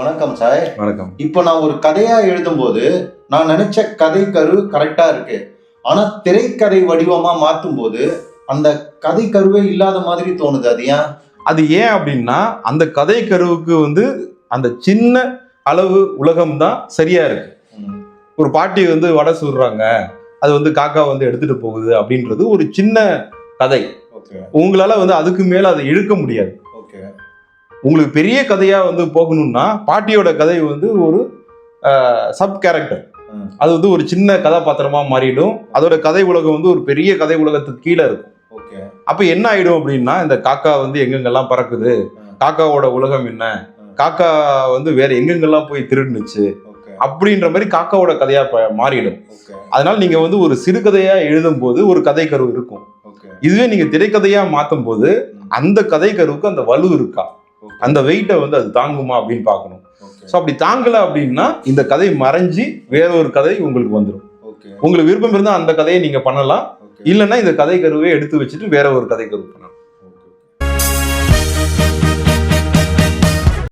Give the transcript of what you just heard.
வணக்கம் சார். வணக்கம். இப்போ நான் ஒரு கதையா எழுதும்போது நான் நினைச்ச கதை கரு கரெக்டா இருக்கு. ஆனா திரைக்கதை வடிவமா மாத்தும் போது அந்த கதை கருவே இல்லாத மாதிரி தோணுது. அது ஏன்? அது ஏன் அப்படின்னா அந்த கதை கருவுக்கு அந்த சின்ன அளவு உலகம் தான் சரியா இருக்கு. ஒரு பாட்டி வடை சுடுறாங்க, அது காக்கா எடுத்துட்டு போகுது அப்படின்றது ஒரு சின்ன கதை. உங்களால அதுக்கு மேல அதை இழுக்க முடியாது. உங்களுக்கு பெரிய கதையா போகணும்னா பாட்டியோட கதை ஒரு சப் கேரக்டர். அது ஒரு சின்ன கதாபாத்திரமா மாறிடும். அதோட கதை உலகம் ஒரு பெரிய கதை உலகத்துக்கு கீழே இருக்கும். அப்ப என்ன ஆயிடும் அப்படின்னா, இந்த காக்கா எங்கெங்கெல்லாம் பறக்குது, காக்காவோட உலகம் என்ன, காக்கா வேற எங்கெங்கெல்லாம் போய் திருடுனுச்சு அப்படின்ற மாதிரி காக்காவோட கதையா மாறிடும். அதனால நீங்க ஒரு சிறுகதையா எழுதும் போது ஒரு கதை கரு இருக்கும். இதுவே நீங்க திரைக்கதையா மாத்தும் போது அந்த கதை கருவுக்கு அந்த வலு இருக்கா, அந்த வெயிட்டை அது தாங்குமா அப்படின்னு பார்க்கணும். ஸோ அப்படி தாங்கல அப்படின்னா இந்த கதை மறைஞ்சி வேற ஒரு கதை உங்களுக்கு வந்துடும். உங்களுக்கு விருப்பம் இருந்தால் அந்த கதையை நீங்க பண்ணலாம், இல்லைன்னா இந்த கதை கருவை எடுத்து வச்சுட்டு வேற ஒரு கதை கரு பண்ணலாம்.